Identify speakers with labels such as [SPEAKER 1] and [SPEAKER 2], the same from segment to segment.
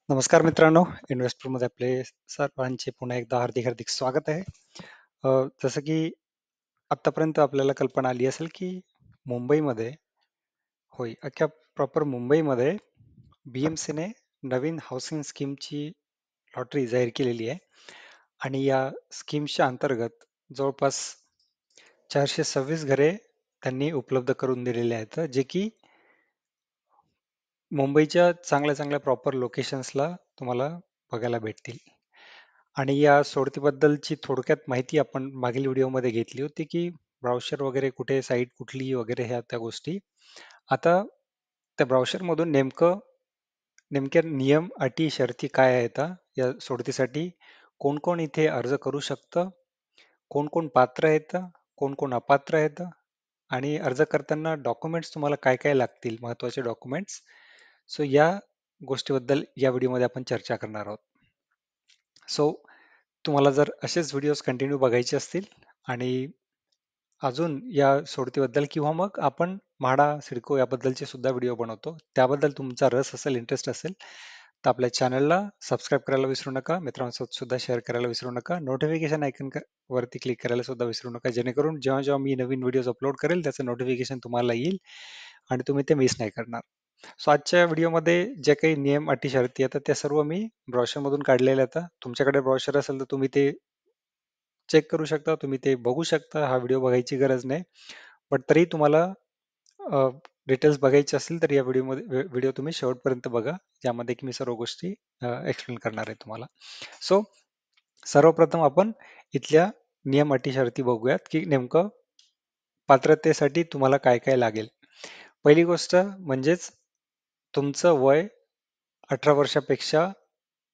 [SPEAKER 1] नमस्कार मित्रांनो, इन्व्हेस्टरमध्ये आपले सर्वांचे पुन्हा एकदा हार्दिक हार्दिक स्वागत आहे. जसं की आतापर्यंत आपल्याला कल्पना आली असेल की मुंबईमध्ये होय, अख्ख्या प्रॉपर मुंबईमध्ये BMCने नवीन हाऊसिंग स्कीमची लॉटरी जाहीर केलेली आहे आणि या स्कीमच्या अंतर्गत जवळपास 426 घरे त्यांनी उपलब्ध करून दिलेली आहेत, जे की मुंबईच्या चांगल्या चांगल्या प्रॉपर लोकेशन्सला तुम्हाला बघायला भेटतील. आणि या सोडतीबद्दलची थोडक्यात माहिती आपण मागील व्हिडिओमध्ये घेतली होती, की ब्राउझर वगैरे कुठे साईट कुठली वगैरे ह्या त्या गोष्टी. आता त्या ब्राउझरमधून नेमक्या नियम, अटी, शर्ती काय आहेत या सोडतीसाठी? कोण कोण इथे अर्ज करू शकतं? कोण कोण पात्र आहेत? कोण कोण अपात्र आहेत? आणि अर्ज करताना डॉक्युमेंट्स तुम्हाला काय काय लागतील, महत्वाचे डॉक्युमेंट्स. सो या गोष्टीबद्दल या व्हिडिओमध्ये आपण चर्चा करणार आहोत. सो तुम्हाला जर असेच व्हिडिओज कंटिन्यू बघायचे असतील आणि अजून या सोडतीबद्दल किंवा मग आपण म्हाडा सिडको याबद्दलचे सुद्धा व्हिडिओ बनवतो, त्याबद्दल तुमचा रस असेल, इंटरेस्ट असेल, तर आपल्या चॅनलला सबस्क्राईब करायला विसरू नका. मित्रांसोबत सुद्धा शेअर करायला विसरू नका. नोटिफिकेशन आयकन वरती क्लिक करायला सुद्धा विसरू नका, जेणेकरून जेव्हा जेव्हा मी नवीन व्हिडिओज अपलोड करेल त्याचं नोटिफिकेशन तुम्हाला येईल आणि तुम्ही ते मिस नाही करणार. सो आजच्या व्हिडिओमध्ये जे काही नियम, अटी, शर्ती येतात त्या सर्व मी ब्राउझरमधून काढलेल्या आहेत. तुमच्याकडे ब्राउझर असेल तर तुम्ही ते चेक करू शकता, तुम्ही ते बघू शकता. हा व्हिडिओ बघायची गरज नाही. बट तरी तुम्हाला डिटेल्स बघायचे असतील तर या व्हिडिओ तुम्ही शेवटपर्यंत बघा, ज्यामध्ये की मी सर्व गोष्टी एक्सप्लेन करणार आहे तुम्हाला. सो सर्वप्रथम आपण इथल्या नियम, अटी, शर्ती बघूयात की नेमकं पात्रतेसाठी तुम्हाला काय काय लागेल. पहिली गोष्ट म्हणजेच तुमचं वय 18 वर्षापेक्षा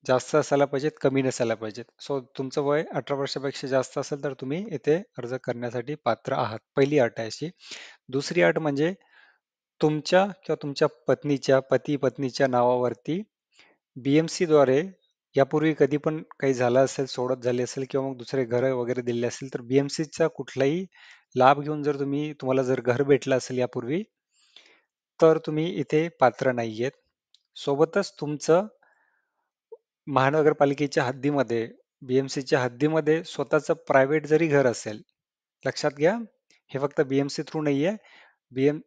[SPEAKER 1] जास्त असायला पाहिजेत, कमी नसायला पाहिजेत. सो तुमचं वय 18 वर्षापेक्षा जास्त असेल तर तुम्ही इथे अर्ज करण्यासाठी पात्र आहात. पहिली अट आहे अशी. दुसरी अट म्हणजे तुमच्या किंवा तुमच्या पत्नीच्या, पती पत्नीच्या नावावरती BMC द्वारे यापूर्वी कधी पण काही झालं असेल, सोडत झाली असेल किंवा मग दुसरे घर वगैरे दिले असेल तर BMCचा कुठलाही लाभ घेऊन जर तुम्हाला जर घर भेटलं असेल यापूर्वी, तर तुम्ही इथे पात्र नाहीयेत. सोबतच तुमचं महानगरपालिकेच्या हद्दीमध्ये, BMCच्या हद्दीमध्ये स्वतःचं प्रायव्हेट जरी घर असेल, लक्षात घ्या, हे फक्त BMC थ्रू नाहीये. बीएम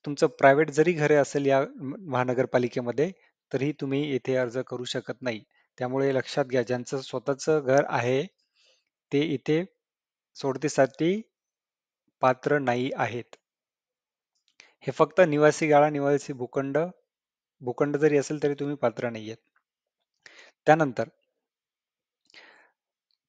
[SPEAKER 1] तुमचं प्रायव्हेट जरी घरे असेल या महानगरपालिकेमध्ये, तरी तुम्ही इथे अर्ज करू शकत नाही. त्यामुळे लक्षात घ्या, ज्यांचं स्वतःचं घर आहे ते इथे सोडतीसाठी पात्र नाही आहेत. हे फक्त निवासी गाळा, निवासी भूखंड जरी असेल तरी तुम्ही पात्र नाहीयेत. त्यानंतर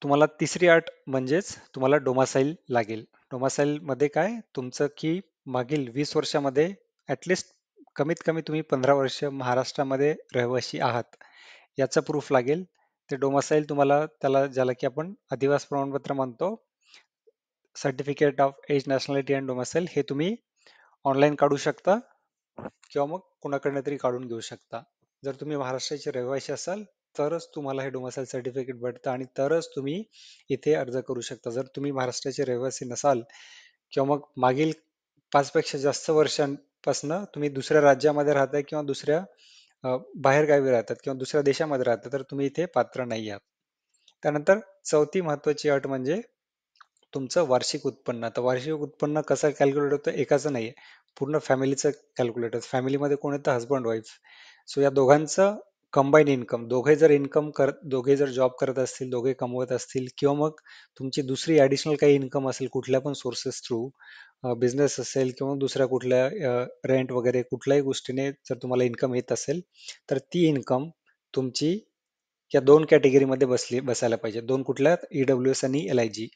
[SPEAKER 1] तुम्हाला तिसरी अट म्हणजेच तुम्हाला डोमासाईल लागेल. डोमासाईल मध्ये काय तुमचं की मागील 20 वर्षामध्ये ऍटलिस्ट कमीत कमी तुम्ही 15 वर्ष महाराष्ट्रामध्ये रहिवासी आहात याचं प्रूफ लागेल. ते डोमासाईल तुम्हाला ज्याला की आपण अधिवास प्रमाणपत्र म्हणतो, certificate of age, nationality and domicile, हे तुम्ही ऑनलाईन काढू शकता किंवा मग कोणाकडनं तरी काढून घेऊ शकता. जर तुम्ही महाराष्ट्राचे रहिवासी असाल तरच तुम्हाला हे डोमासाईल सर्टिफिकेट भेटतं आणि तरच तुम्ही इथे अर्ज करू शकता. जर तुम्ही महाराष्ट्राचे रहिवासी नसाल किंवा मग मागील 5 पेक्षा जास्त वर्षांपासून तुम्ही दुसऱ्या राज्यामध्ये राहताय किंवा बाहेर गावी राहतात किंवा दुसऱ्या देशामध्ये राहतात, तर तुम्ही इथे पात्र नाही आहात. त्यानंतर चौथी महत्वाची अट म्हणजे तुमचं वार्षिक उत्पन्न. आता वार्षिक उत्पन्न कसं कॅल्क्युलेट होतं, एकाचं नाहीये, पूर्ण फॅमिलीचं कॅल्क्युलेट होतं. फॅमिलीमध्ये कोण येतं, हजबंड वाईफ. सो या दोघांचं कंबाईन इन्कम, दोघे जर जॉब करत असतील, दोघे कमवत असतील किंवा मग तुमची दुसरी ऍडिशनल काही इन्कम असेल कुठल्या पण सोर्सेस थ्रू, बिझनेस असेल किंवा दुसऱ्या कुठल्या रेंट वगैरे कुठल्याही गोष्टीने जर तुम्हाला इन्कम येत असेल, तर ती इन्कम तुमची या दोन कॅटेगरीमध्ये बसायला पाहिजे. दोन कुठल्या, EWS आणि LIG.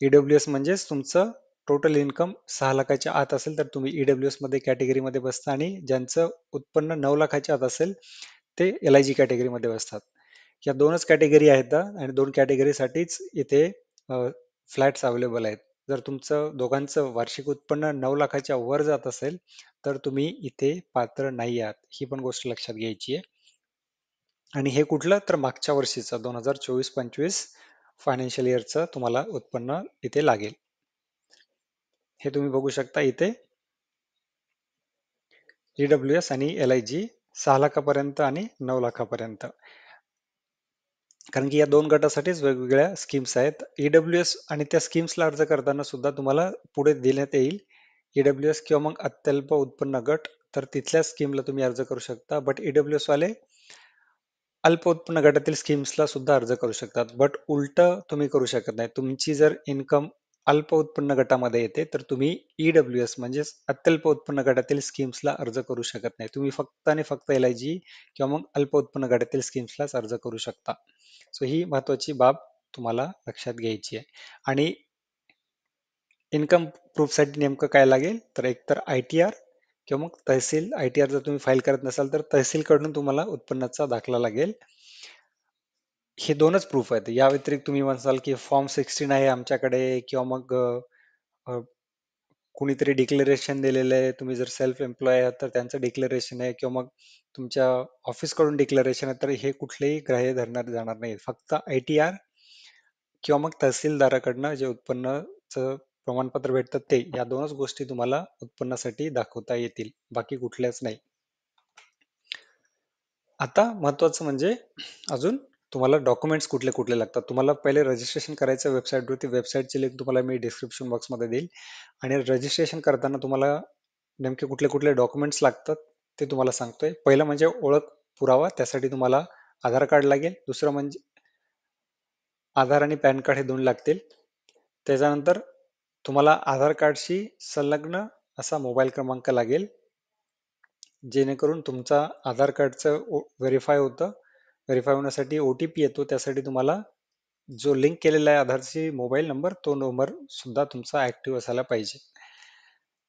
[SPEAKER 1] EWS म्हणजेच तुमचं टोटल इन्कम 6 लाखाच्या आत असेल तर तुम्ही EWS मध्ये कॅटेगरीमध्ये बसता आणि ज्यांचं उत्पन्न 9 लाखाच्या आत असेल ते LIG कॅटेगरीमध्ये बसतात. या दोनच कॅटेगरी आहेत आणि दोन कॅटेगरीसाठीच इथे फ्लॅट्स अवेलेबल आहेत. जर तुमचं दोघांचं वार्षिक उत्पन्न 9 लाखाच्या वर जात असेल तर तुम्ही इथे पात्र नाही आहात. ही पण गोष्ट लक्षात घ्यायची आहे. आणि हे कुठलं, तर मागच्या वर्षीचं 2024-25 फायनान्शियल इयरचं तुम्हाला उत्पन्न इथे लागेल. हे तुम्ही बघू शकता इथे EWS आणि LIG 6 लाखापर्यंत आणि 9 लाखापर्यंत. कारण की या 2 गटासाठीच वेगवेगळ्या स्कीम्स आहेत. ईडब्ल्यूएस आणि त्या स्कीम्सला अर्ज करताना सुद्धा तुम्हाला पुढे देण्यात येईल ईडब्ल्यूएस किंवा मग अत्यल्प उत्पन्न गट, तर तिथल्या स्कीमला तुम्ही अर्ज करू शकता. बट ईडब्ल्यूएस वाले अल्प उत्पन्न गटातील स्कीम्सला सुद्धा अर्ज करू शकतात. बट उलट तुम्ही करू शकत नाही. तुमची जर इन्कम अल्प उत्पन्न गटामध्ये येते तर तुम्ही ईडब्ल्यूएस म्हणजेच अत्यल्प उत्पन्न गटातील स्कीम्सला अर्ज करू शकत नाही. तुम्ही फक्त आणि फक्त एलआयजी किंवा मग अल्प उत्पन्न गटातील स्कीम्सलाच अर्ज करू शकता. सो ही महत्वाची बाब तुम्हाला लक्षात घ्यायची आहे. आणि इन्कम प्रूफसाठी नेमकं काय लागेल, तर एकतर ITR किंवा मग तहसील. ITR जर तुम्ही फाईल करत नसाल तर तहसीलकडून तुम्हाला उत्पन्नाचा दाखला लागेल. हे 2च प्रूफ आहेत. या व्यतिरिक्त तुम्ही म्हणसाल की फॉर्म 16 आहे आमच्याकडे किंवा मग अ, कुणीतरी डिक्लेरेशन दिलेलं आहे, तुम्ही जर सेल्फ एम्प्लॉय आहात तर त्यांचं डिक्लेरेशन आहे किंवा मग तुमच्या ऑफिसकडून डिक्लेरेशन आहे, तर हे कुठलेही ग्राह्य धरण्यात जाणार नाही. फक्त ITR किंवा मग तहसीलदाराकडनं जे उत्पन्नाचं प्रमाणपत्र भेटतं ते, या 2च गोष्टी तुम्हाला उत्पन्नासाठी दाखवता येतील, बाकी कुठल्याच नाही. आता महत्वाचं म्हणजे अजून तुम्हाला डॉक्युमेंट्स कुठले कुठले लागतात. तुम्हाला पहिले रजिस्ट्रेशन करायचं वेबसाईटवरती. वेबसाईटची लिंक तुम्हाला मी डिस्क्रिप्शन बॉक्समध्ये देईल. आणि रजिस्ट्रेशन करताना तुम्हाला नेमके कुठले कुठले डॉक्युमेंट्स लागतात ते तुम्हाला सांगतोय. पहिलं म्हणजे ओळख पुरावा, त्यासाठी तुम्हाला आधार कार्ड लागेल. दुसरं म्हणजे आधार आणि पॅन कार्ड हे 2 लागतील. त्याच्यानंतर तुम्हाला आधार कार्डशी संलग्न असा मोबाईल क्रमांक लागेल, जेणेकरून तुमचा आधार कार्डचं व्हेरीफाय होतं. व्हेरीफाय होण्यासाठी OTP येतो, त्यासाठी तुम्हाला जो लिंक केलेला आहे आधारशी मोबाईल नंबर, तो नंबर सुद्धा तुमचा ऍक्टिव्ह असायला पाहिजे.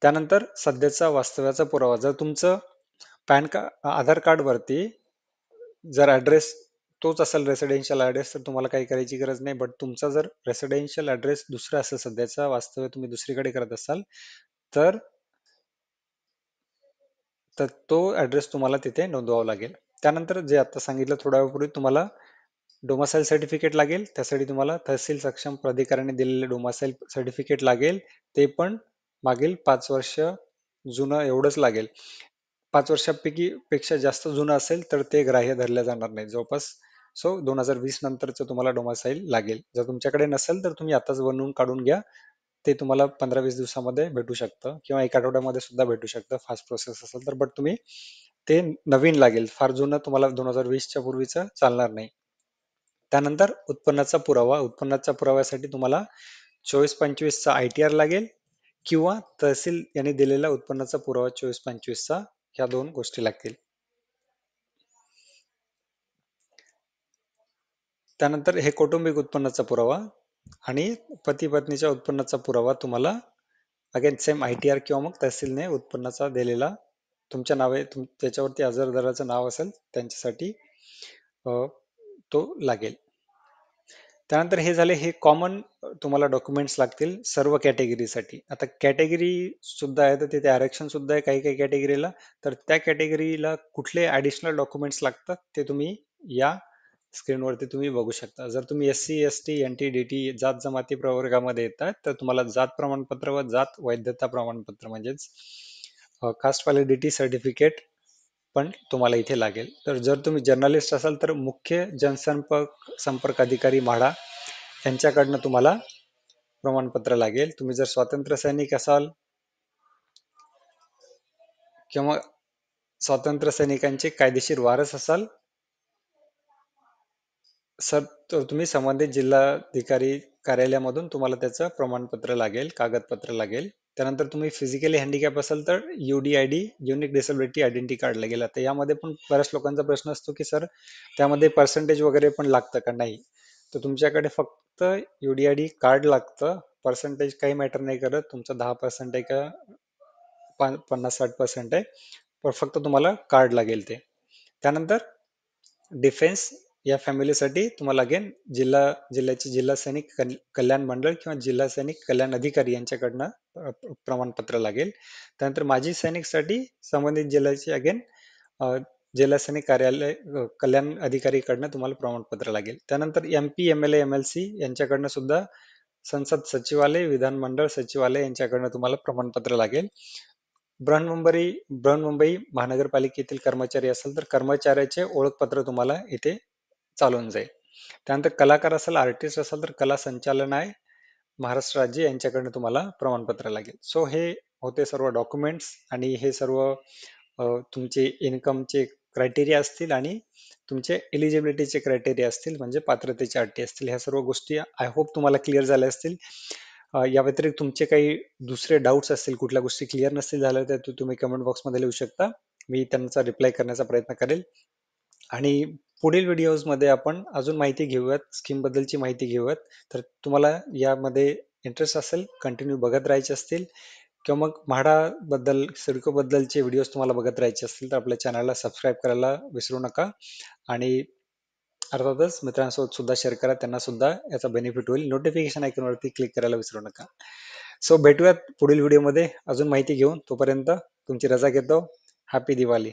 [SPEAKER 1] त्यानंतर सध्याचा वास्तव्याचा पुरावा. जर तुमचं पॅन कार्ड आधार कार्ड वरती जर ऍड्रेस तोच असेल रेसिडेन्शियल ऍड्रेस, तर तुम्हाला काही करायची गरज नाही. बट तुमचा जर रेसिडेन्शियल ऍड्रेस दुसरा असेल, सध्याचा वास्तव्य तुम्ही दुसरीकडे करत असाल, तर तर तो ऍड्रेस तुम्हाला तिथे नोंदवावा लागेल. त्यानंतर जे आता सांगितलं थोड्या वेळापूर्वी, तुम्हाला डोमासाईल सर्टिफिकेट लागेल. त्यासाठी तुम्हाला तहसील सक्षम प्राधिकरणाने दिलेले डोमासाईल सर्टिफिकेट लागेल. ते पण मागील 5 वर्ष जुनं एवढंच लागेल. 5 वर्षापैकी पेक्षा जास्त जुनं असेल तर ते ग्राह्य धरल्या जाणार नाही जवळपास. सो 2020 नंतरचं तुम्हाला डोमासाईल लागेल. जर तुमच्याकडे नसेल तर तुम्ही आताच बनवून काढून घ्या. ते तुम्हाला 15-20 दिवसामध्ये भेटू शकतं किंवा 1 आठवड्यामध्ये सुद्धा भेटू शकतं, फास्ट प्रोसेस असेल तर. बट तुम्ही ते नवीन लागेल, फार जुनं तुम्हाला 2020च्या पूर्वीचं चालणार नाही. त्यानंतर उत्पन्नाचा पुरावा. उत्पन्नाच्या पुराव्यासाठी तुम्हाला 24-25चा ITR लागेल किंवा तहसील यांनी दिलेला उत्पन्नाचा पुरावा 24-25चा, ह्या 2 गोष्टी लागतील. त्यानंतर हे कौटुंबिक उत्पन्नाचा पुरावा आणि पती पत्नीच्या उत्पन्नाचा पुरावा तुम्हाला अगेन सेम ITR किंवा मग तहसीलने उत्पन्नाचा दिलेला तुमच्या नावे त्याच्यावरती अर्जदाराचं नाव असेल त्यांच्यासाठी तो लागेल. त्यानंतर हे झाले, हे कॉमन तुम्हाला डॉक्युमेंट्स लागतील सर्व कॅटेगरीसाठी. आता कॅटेगरी सुद्धा आहे, तर तिथे आरक्षण सुद्धा आहे काही काही कॅटेगरीला. तर त्या कॅटेगरीला कुठले ऍडिशनल डॉक्युमेंट्स लागतात ते तुम्ही या स्क्रीनवरती तुम्ही बघू शकता. जर तुम्ही SC ST NT DT जात जमाती प्रवर्गामध्ये येतात, तर तुम्हाला जात प्रमाणपत्र व जात वैधता प्रमाणपत्र म्हणजेच कास्ट व्हॅलिडिटी सर्टिफिकेट पण तुम्हाला इथे लागेल. तर जर तुम्ही जर्नलिस्ट असाल तर मुख्य संपर्क अधिकारी म्हाडा यांच्याकडनं तुम्हाला प्रमाणपत्र लागेल. तुम्ही जर स्वातंत्र्य सैनिक असाल किंवा स्वातंत्र्य सैनिकांचे कायदेशीर वारस असाल सर, तर तुम्ही संबंधित जिल्हाधिकारी कार्यालयामधून तुम्हाला त्याचं प्रमाणपत्र लागेल, कागदपत्र लागेल. त्यानंतर तुम्ही फिजिकली हँडिकॅप असाल तर UDID unique disability identity card लागेल. आता यामध्ये पण बऱ्याच लोकांचा प्रश्न असतो की सर त्यामध्ये पर्सेंटेज वगैरे पण लागतं का? नाही. तर तुमच्याकडे फक्त UDID कार्ड लागतं. पर्सेंटेज काही मॅटर नाही करत. तुमचं 10% आहे का 50-60% आहे, पण फक्त तुम्हाला कार्ड लागेल ते. त्यानंतर डिफेन्स या फॅमिलीसाठी तुम्हाला अगेन जिल्ह्याचे जिल्हा सैनिक कल्याण मंडळ किंवा जिल्हा सैनिक कल्याण अधिकारी यांच्याकडनं प्रमाणपत्र लागेल. त्यानंतर माजी सैनिकसाठी संबंधित जिल्ह्याचे अगेन जिल्हा सैनिक कार्यालय कल्याण अधिकारीकडनं तुम्हाला प्रमाणपत्र लागेल. त्यानंतर MP MLA MLC यांच्याकडनं सुद्धा संसद सचिवालय विधानमंडळ सचिवालय यांच्याकडनं तुम्हाला प्रमाणपत्र लागेल. बृहन्मुंबई महानगरपालिकेतील कर्मचारी असेल तर कर्मचाऱ्याचे ओळखपत्र तुम्हाला इथे चालून जाईल. त्यानंतर कलाकार असेल, आर्टिस्ट असेल तर कला संचालनालय महाराष्ट्र राज्य यांच्याकडनं तुम्हाला प्रमाणपत्र लागेल. सो हे होते सर्व डॉक्युमेंट्स आणि हे सर्व तुमचे इन्कमचे क्रायटेरिया असतील आणि तुमचे एलिजिबिलिटीचे क्रायटेरिया असतील, म्हणजे पात्रतेच्या अटी असतील. ह्या सर्व गोष्टी आय होप तुम्हाला क्लिअर झाल्या असतील. या व्यतिरिक्त तुमचे काही दुसरे डाऊट्स असतील, कुठल्या गोष्टी क्लिअर नसतील झाल्या तर तुम्ही कमेंट बॉक्समध्ये लिहू शकता. मी त्यांचा रिप्लाय करण्याचा प्रयत्न करेल. आणि पुढील व्हिडिओजमध्ये आपण अजून माहिती घेऊयात, स्कीम बद्दलची माहिती घेऊयात. तर तुम्हाला यामध्ये इंटरेस्ट असेल, कंटिन्यू बघत राहायचे असतील किंवा मग म्हाडाबद्दल, सिडको बद्दलचे व्हिडिओज तुम्हाला बघत राहायचे असतील तर आपल्या चॅनलला सबस्क्राईब करायला विसरू नका. आणि अर्थातच मित्रांसोबत सुद्धा शेअर करा, त्यांना सुद्धा याचा बेनिफिट होईल. नोटिफिकेशन आयकॉनवरती क्लिक करायला विसरू नका. सो भेटूयात पुढील व्हिडिओमध्ये अजून माहिती घेऊन. तोपर्यंत तुमची रजा घेतो. हॅपी दिवाळी.